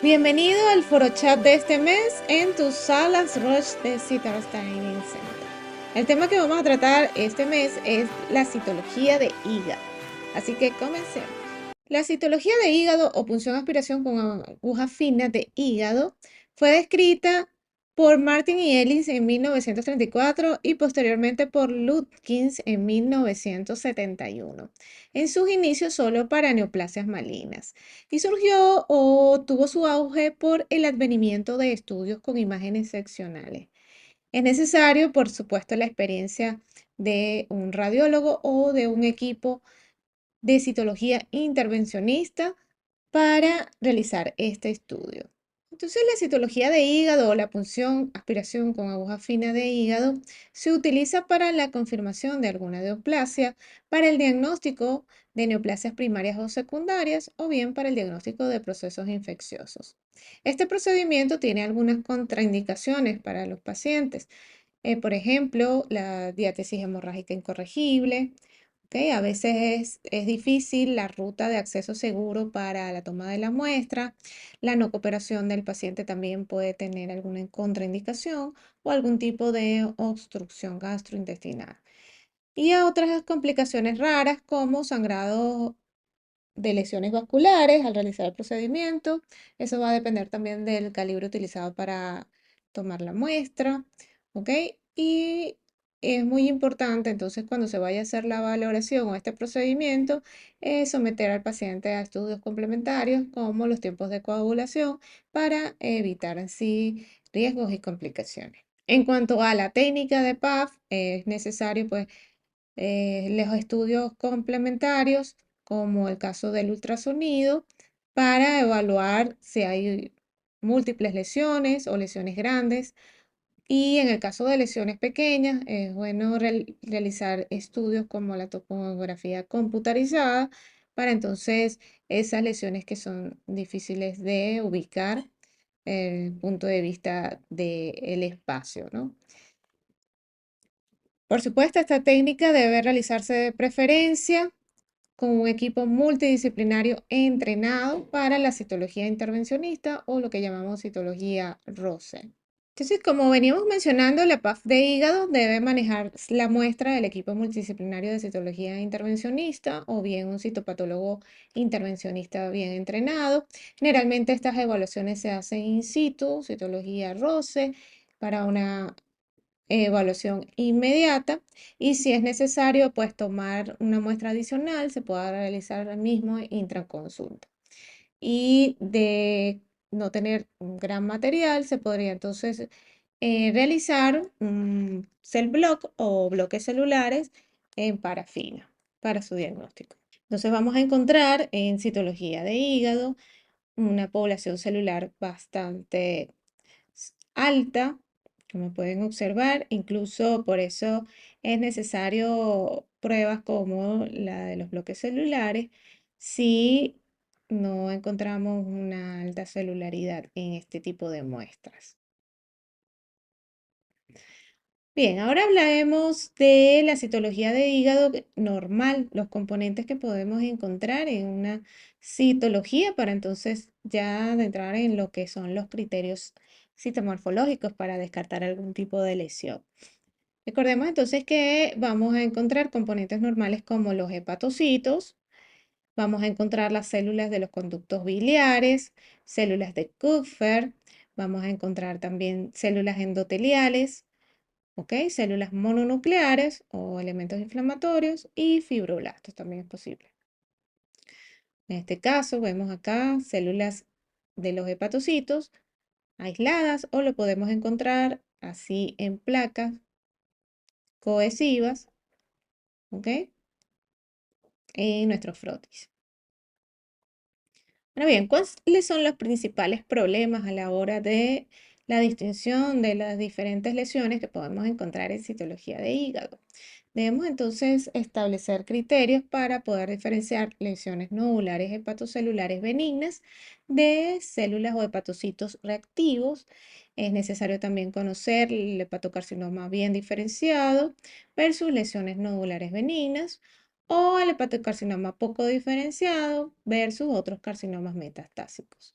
Bienvenido al foro chat de este mes en tus salas Roche de Citars Training Center. El tema que vamos a tratar este mes es la citología de hígado. Así que comencemos. La citología de hígado o punción aspiración con aguja fina de hígado fue descrita por Martin y Ellis en 1934 y posteriormente por Lütkens en 1971. En sus inicios solo para neoplasias malignas y surgió o tuvo su auge por el advenimiento de estudios con imágenes seccionales. Es necesario, por supuesto, la experiencia de un radiólogo o de un equipo de citología intervencionista para realizar este estudio. Entonces, la citología de hígado o la punción aspiración con aguja fina de hígado se utiliza para la confirmación de alguna neoplasia, para el diagnóstico de neoplasias primarias o secundarias o bien para el diagnóstico de procesos infecciosos. Este procedimiento tiene algunas contraindicaciones para los pacientes. Por ejemplo, la diátesis hemorrágica incorregible. ¿Ok? A veces es difícil la ruta de acceso seguro para la toma de la muestra. La no cooperación del paciente también puede tener alguna contraindicación o algún tipo de obstrucción gastrointestinal. Y a otras complicaciones raras como sangrado de lesiones vasculares al realizar el procedimiento. Eso va a depender también del calibre utilizado para tomar la muestra, ¿ok? Y es muy importante entonces cuando se vaya a hacer la valoración o este procedimiento, someter al paciente a estudios complementarios como los tiempos de coagulación para evitar así riesgos y complicaciones. En cuanto a la técnica de PAF, es necesario pues los estudios complementarios, como el caso del ultrasonido, para evaluar si hay múltiples lesiones o lesiones grandes. Y en el caso de lesiones pequeñas, es bueno realizar estudios como la topografía computarizada para entonces esas lesiones que son difíciles de ubicar, el punto de vista del espacio, ¿no? Por supuesto, esta técnica debe realizarse de preferencia con un equipo multidisciplinario entrenado para la citología intervencionista o lo que llamamos citología ROSE. Entonces, como veníamos mencionando, la PAF de hígado debe manejar la muestra del equipo multidisciplinario de citología intervencionista o bien un citopatólogo intervencionista bien entrenado. Generalmente estas evaluaciones se hacen in situ, citología ROSE, para una evaluación inmediata y si es necesario, pues tomar una muestra adicional, se puede realizar el mismo intraconsulta. Y de no tener un gran material, se podría entonces realizar un cell block o bloques celulares en parafina para su diagnóstico. Entonces vamos a encontrar en citología de hígado una población celular bastante alta, como pueden observar, incluso por eso es necesario pruebas como la de los bloques celulares si no encontramos una alta celularidad en este tipo de muestras. Bien, ahora hablaremos de la citología de hígado normal, los componentes que podemos encontrar en una citología para entonces ya entrar en lo que son los criterios citomorfológicos para descartar algún tipo de lesión. Recordemos entonces que vamos a encontrar componentes normales como los hepatocitos, vamos a encontrar las células de los conductos biliares, células de Kupffer, vamos a encontrar también células endoteliales, ¿ok? Células mononucleares o elementos inflamatorios y fibroblastos también es posible. En este caso vemos acá células de los hepatocitos aisladas o lo podemos encontrar así en placas cohesivas, ¿ok? En nuestros frotis. Ahora bien, ¿cuáles son los principales problemas a la hora de la distinción de las diferentes lesiones que podemos encontrar en citología de hígado? Debemos entonces establecer criterios para poder diferenciar lesiones nodulares hepatocelulares benignas de células o hepatocitos reactivos. Es necesario también conocer el hepatocarcinoma bien diferenciado versus lesiones nodulares benignas o el hepatocarcinoma poco diferenciado versus otros carcinomas metastásicos.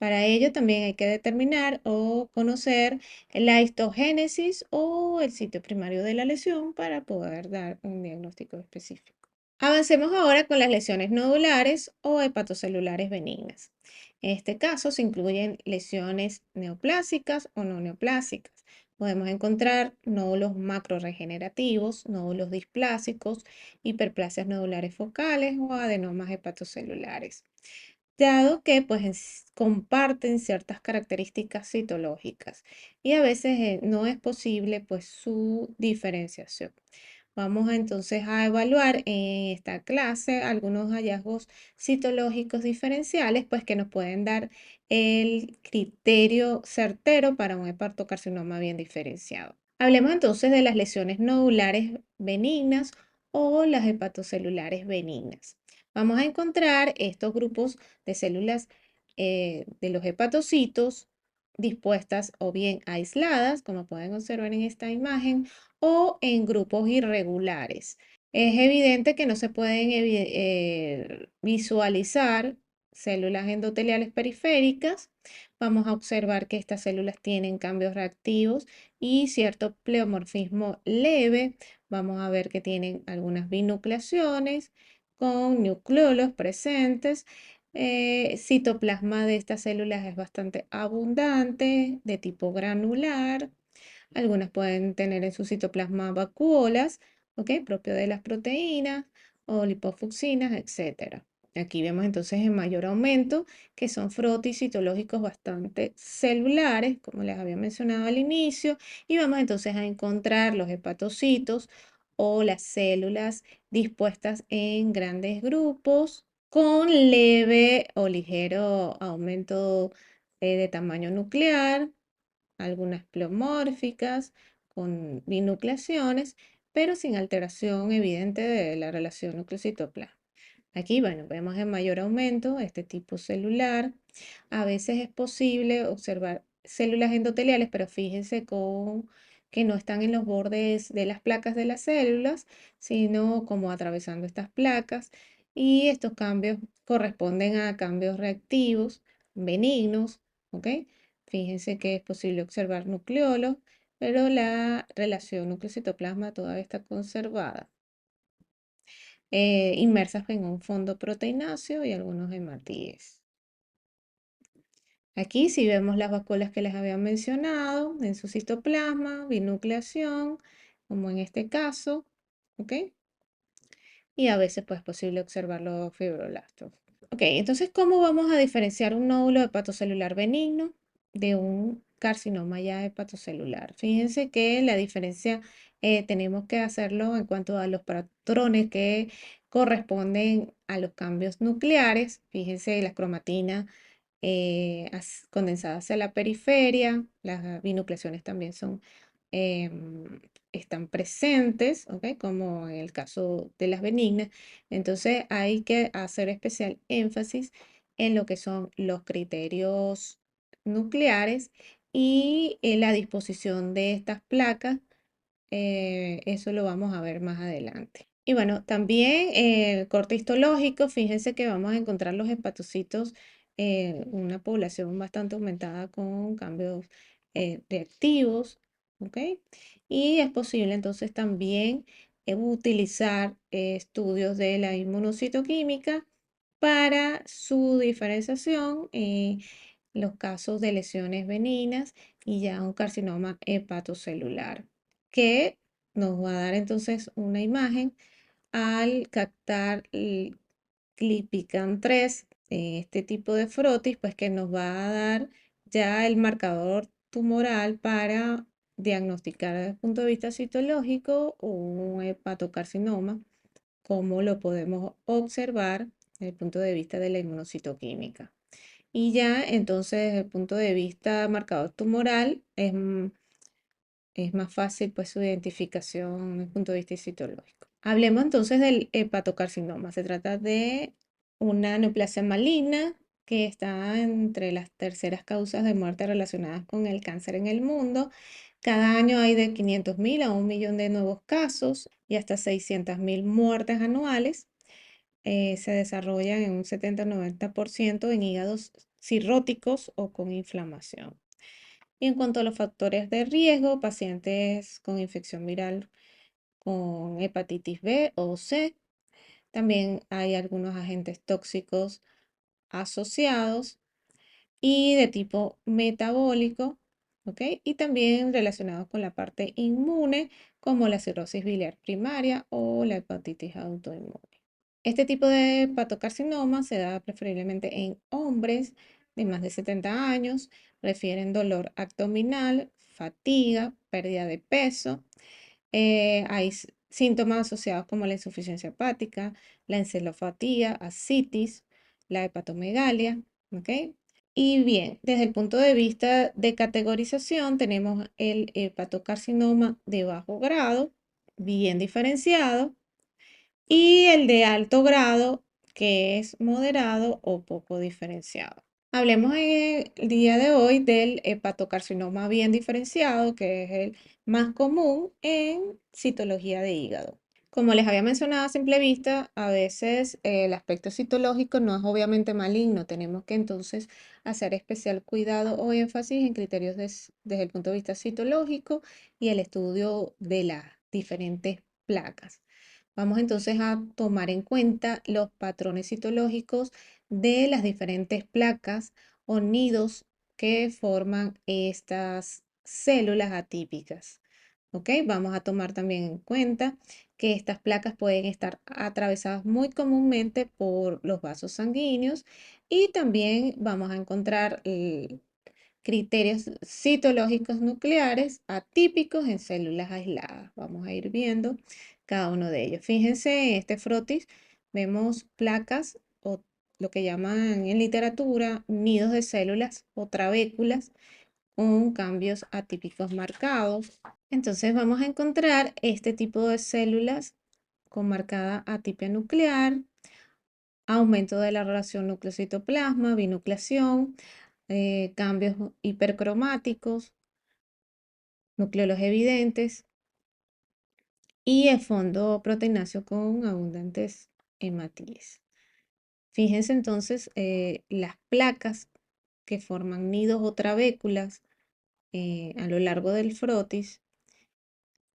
Para ello también hay que determinar o conocer la histogénesis o el sitio primario de la lesión para poder dar un diagnóstico específico. Avancemos ahora con las lesiones nodulares o hepatocelulares benignas. En este caso se incluyen lesiones neoplásicas o no neoplásicas. Podemos encontrar nódulos macroregenerativos, nódulos displásicos, hiperplasias nodulares focales o adenomas hepatocelulares, dado que pues comparten ciertas características citológicas y a veces no es posible pues su diferenciación. Vamos entonces a evaluar en esta clase algunos hallazgos citológicos diferenciales, pues que nos pueden dar el criterio certero para un hepatocarcinoma bien diferenciado. Hablemos entonces de las lesiones nodulares benignas o las hepatocelulares benignas. Vamos a encontrar estos grupos de células de los hepatocitos dispuestas o bien aisladas, como pueden observar en esta imagen, o en grupos irregulares. Es evidente que no se pueden visualizar células endoteliales periféricas. Vamos a observar que estas células tienen cambios reactivos y cierto pleomorfismo leve. Vamos a ver que tienen algunas binucleaciones con nucleolos presentes. Citoplasma de estas células es bastante abundante, de tipo granular. Algunas pueden tener en su citoplasma vacuolas, ¿ok? Propio de las proteínas o lipofucsinas, etc. Aquí vemos entonces en mayor aumento que son frotis citológicos bastante celulares, como les había mencionado al inicio, y vamos entonces a encontrar los hepatocitos o las células dispuestas en grandes grupos con leve o ligero aumento de tamaño nuclear, algunas pleomórficas con binucleaciones, pero sin alteración evidente de la relación núcleo-citoplasma. Aquí, bueno, vemos en mayor aumento este tipo celular. A veces es posible observar células endoteliales, pero fíjense que no están en los bordes de las placas de las células, sino como atravesando estas placas. Y estos cambios corresponden a cambios reactivos benignos, ¿ok? Fíjense que es posible observar nucleolos, pero la relación núcleo-citoplasma todavía está conservada, inmersas en un fondo proteináceo y algunos hematíes. Aquí sí vemos las vacuolas que les había mencionado en su citoplasma, binucleación, como en este caso, ¿ok? Y a veces pues es posible observar los fibroblastos. Ok, entonces, ¿cómo vamos a diferenciar un nódulo hepatocelular benigno de un carcinoma ya hepatocelular? Fíjense que la diferencia tenemos que hacerlo en cuanto a los patrones que corresponden a los cambios nucleares. Fíjense, la cromatina condensada hacia la periferia, las binucleaciones también están presentes, ¿ok? Como en el caso de las benignas. Entonces hay que hacer especial énfasis en lo que son los criterios nucleares y en la disposición de estas placas. Eso lo vamos a ver más adelante. Y bueno, también el corte histológico, fíjense que vamos a encontrar los hepatocitos, una población bastante aumentada con cambios reactivos, ¿ok? Y es posible entonces también utilizar estudios de la inmunocitoquímica para su diferenciación en los casos de lesiones benignas y ya un carcinoma hepatocelular, que nos va a dar entonces una imagen al captar el Clipican 3, este tipo de frotis, pues que nos va a dar ya el marcador tumoral para diagnosticar desde el punto de vista citológico un hepatocarcinoma, como lo podemos observar desde el punto de vista de la inmunocitoquímica. Y ya entonces desde el punto de vista marcador tumoral es más fácil pues su identificación desde el punto de vista citológico. Hablemos entonces del hepatocarcinoma. Se trata de una neoplasia maligna que está entre las terceras causas de muerte relacionadas con el cáncer en el mundo. Cada año hay de 500.000 a 1 millón de nuevos casos y hasta 600.000 muertes anuales. Se desarrollan en un 70-90% en hígados cirróticos o con inflamación. Y en cuanto a los factores de riesgo, pacientes con infección viral con hepatitis B o C. También hay algunos agentes tóxicos asociados y de tipo metabólico, ¿ok? Y también relacionados con la parte inmune, como la cirrosis biliar primaria o la hepatitis autoinmune. Este tipo de hepatocarcinoma se da preferiblemente en hombres de más de 70 años, refieren dolor abdominal, fatiga, pérdida de peso. Hay síntomas asociados como la insuficiencia hepática, la encefalopatía, ascitis, la hepatomegalia, ¿ok? Y bien, desde el punto de vista de categorización, tenemos el hepatocarcinoma de bajo grado, bien diferenciado, y el de alto grado, que es moderado o poco diferenciado. Hablemos en el día de hoy del hepatocarcinoma bien diferenciado, que es el más común en citología de hígado. Como les había mencionado a simple vista, a veces el aspecto citológico no es obviamente maligno. Tenemos que entonces hacer especial cuidado o énfasis en criterios desde el punto de vista citológico y el estudio de las diferentes placas. Vamos entonces a tomar en cuenta los patrones citológicos de las diferentes placas o nidos que forman estas células atípicas. ¿Ok? Vamos a tomar también en cuenta que estas placas pueden estar atravesadas muy comúnmente por los vasos sanguíneos y también vamos a encontrar criterios citológicos nucleares atípicos en células aisladas. Vamos a ir viendo cada uno de ellos. Fíjense, en este frotis vemos placas o lo que llaman en literatura nidos de células o trabéculas con cambios atípicos marcados. Entonces vamos a encontrar este tipo de células con marcada atipia nuclear, aumento de la relación núcleo-citoplasma, binucleación, cambios hipercromáticos, nucleolos evidentes y el fondo proteináceo con abundantes hematíes. Fíjense entonces las placas que forman nidos o trabéculas a lo largo del frotis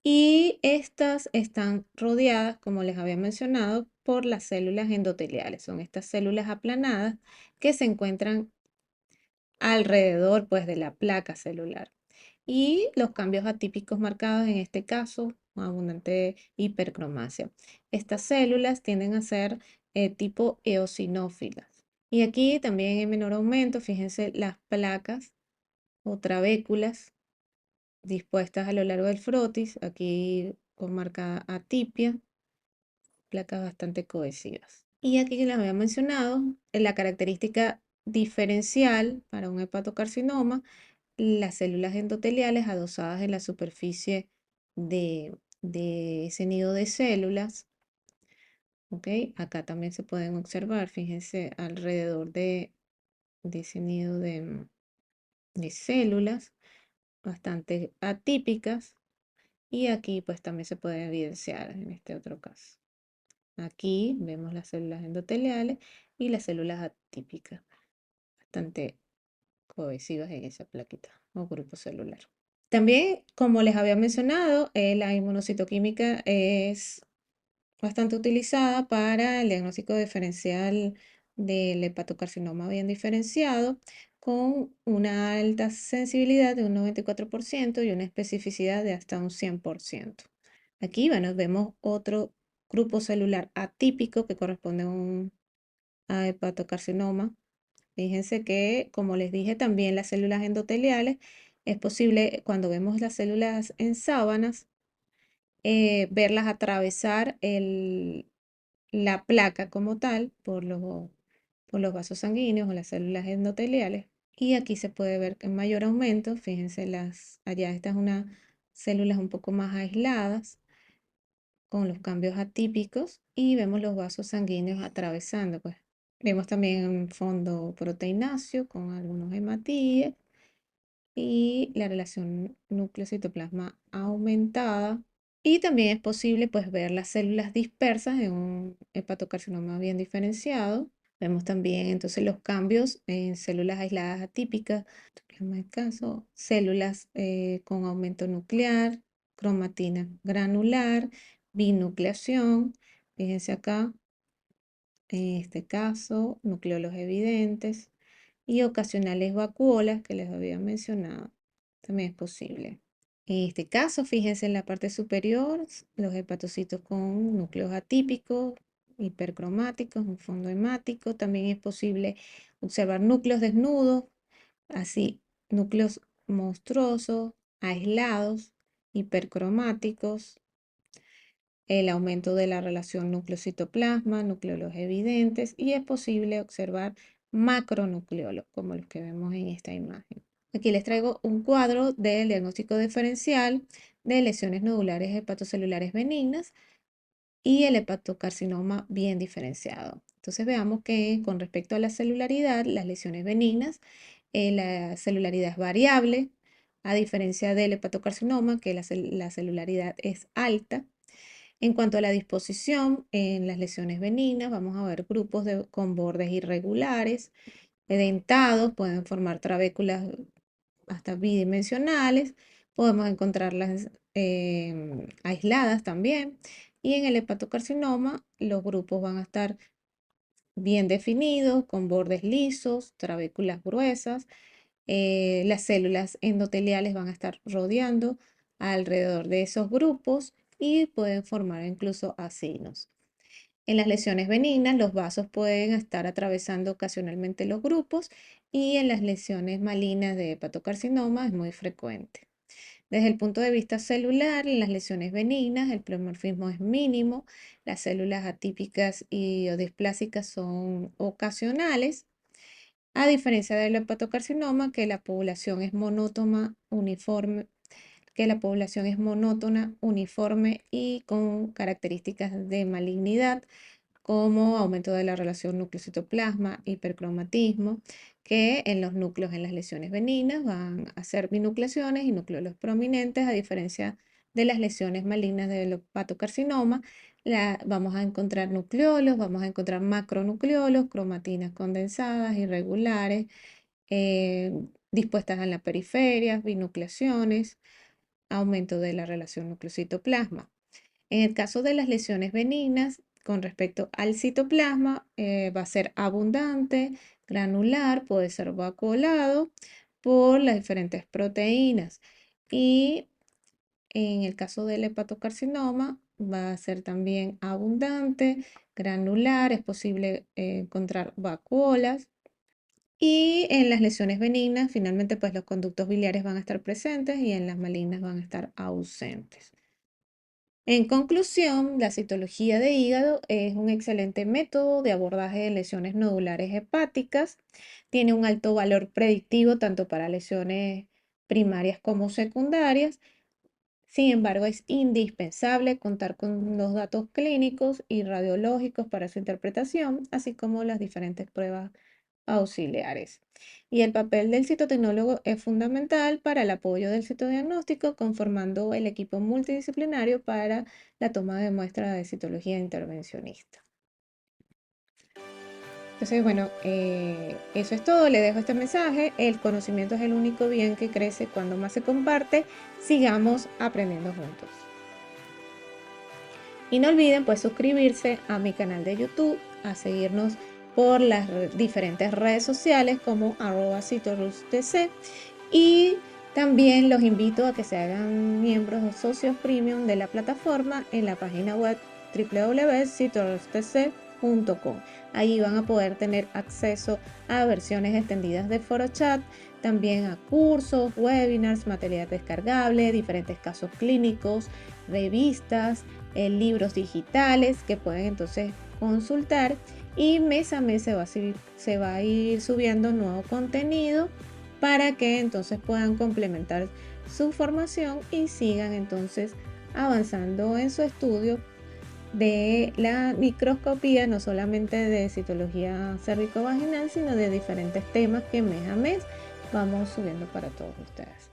y estas están rodeadas, como les había mencionado, por las células endoteliales. Son estas células aplanadas que se encuentran alrededor pues de la placa celular. Y los cambios atípicos marcados en este caso, abundante hipercromasia. Estas células tienden a ser tipo eosinófilas. Y aquí también en menor aumento, fíjense las placas o trabéculas dispuestas a lo largo del frotis, aquí con marcada atipia, placas bastante cohesivas. Y aquí que les había mencionado, la característica diferencial para un hepatocarcinoma, las células endoteliales adosadas en la superficie de ese nido de células. ¿Ok? Acá también se pueden observar, fíjense, alrededor de ese nido de células, bastante atípicas. Y aquí pues también se puede evidenciar en este otro caso. Aquí vemos las células endoteliales y las células atípicas, bastante cohesivas en esa plaquita o grupo celular. También, como les había mencionado, la inmunocitoquímica es bastante utilizada para el diagnóstico diferencial del hepatocarcinoma bien diferenciado, con una alta sensibilidad de un 94% y una especificidad de hasta un 100%. Aquí, bueno, vemos otro grupo celular atípico que corresponde a hepatocarcinoma. Fíjense que, como les dije, también las células endoteliales, es posible cuando vemos las células en sábanas, verlas atravesar la placa como tal por los vasos sanguíneos o las células endoteliales. Y aquí se puede ver en mayor aumento, fíjense, allá estas unas células un poco más aisladas con los cambios atípicos y vemos los vasos sanguíneos atravesando, pues. Vemos también un fondo proteináceo con algunos hematíes y la relación núcleo-citoplasma aumentada. Y también es posible pues ver las células dispersas en un hepatocarcinoma bien diferenciado Vemos también entonces los cambios en células aisladas atípicas, en el caso, células con aumento nuclear, cromatina granular, binucleación. Fíjense acá, en este caso, nucleolos evidentes y ocasionales vacuolas que les había mencionado. También es posible. En este caso, fíjense en la parte superior, los hepatocitos con núcleos atípicos, hipercromáticos, un fondo hemático. También es posible observar núcleos desnudos, así, núcleos monstruosos, aislados, hipercromáticos, el aumento de la relación núcleo-citoplasma, nucleolos evidentes, y es posible observar macronucleolos, como los que vemos en esta imagen. Aquí les traigo un cuadro del diagnóstico diferencial de lesiones nodulares hepatocelulares benignas y el hepatocarcinoma bien diferenciado. Entonces veamos que con respecto a la celularidad, las lesiones benignas, la celularidad es variable, a diferencia del hepatocarcinoma, que la celularidad es alta. En cuanto a la disposición, en las lesiones benignas vamos a ver grupos con bordes irregulares, dentados, pueden formar trabéculas hasta bidimensionales, podemos encontrarlas aisladas también. Y en el hepatocarcinoma los grupos van a estar bien definidos, con bordes lisos, trabéculas gruesas. Las células endoteliales van a estar rodeando alrededor de esos grupos y pueden formar incluso acinos. En las lesiones benignas, los vasos pueden estar atravesando ocasionalmente los grupos y en las lesiones malignas de hepatocarcinoma es muy frecuente. Desde el punto de vista celular, en las lesiones benignas el pleomorfismo es mínimo, las células atípicas y o displásicas son ocasionales, a diferencia del hepatocarcinoma, que la población es monótona, uniforme, uniforme y con características de malignidad, como aumento de la relación núcleo-citoplasma, hipercromatismo, que en los núcleos en las lesiones benignas van a ser binucleaciones y núcleos prominentes, a diferencia de las lesiones malignas del hepatocarcinoma. Vamos a encontrar nucleolos, vamos a encontrar macronucleolos, cromatinas condensadas, irregulares, dispuestas en la periferia, binucleaciones, aumento de la relación núcleo-citoplasma. En el caso de las lesiones benignas, con respecto al citoplasma, va a ser abundante, granular, puede ser vacuolado por las diferentes proteínas. Y en el caso del hepatocarcinoma, va a ser también abundante, granular, es posible encontrar vacuolas. Y en las lesiones benignas, finalmente, pues los conductos biliares van a estar presentes y en las malignas van a estar ausentes. En conclusión, la citología de hígado es un excelente método de abordaje de lesiones nodulares hepáticas. Tiene un alto valor predictivo tanto para lesiones primarias como secundarias. Sin embargo, es indispensable contar con los datos clínicos y radiológicos para su interpretación, así como las diferentes pruebas auxiliares. Y el papel del citotecnólogo es fundamental para el apoyo del citodiagnóstico, conformando el equipo multidisciplinario para la toma de muestras de citología intervencionista. Entonces, bueno, eso es todo. Le dejo este mensaje. El conocimiento es el único bien que crece cuando más se comparte. Sigamos aprendiendo juntos. Y no olviden pues suscribirse a mi canal de YouTube, a seguirnos por las diferentes redes sociales como @citorustc, y también los invito a que se hagan miembros o socios premium de la plataforma en la página web www.citorustc.com. Ahí van a poder tener acceso a versiones extendidas de ForoChat, también a cursos, webinars, material descargable, diferentes casos clínicos, revistas, libros digitales que pueden entonces consultar, y mes a mes se va a ir subiendo nuevo contenido para que entonces puedan complementar su formación y sigan entonces avanzando en su estudio de la microscopía, no solamente de citología cérvico-vaginal, sino de diferentes temas que mes a mes vamos subiendo para todos ustedes.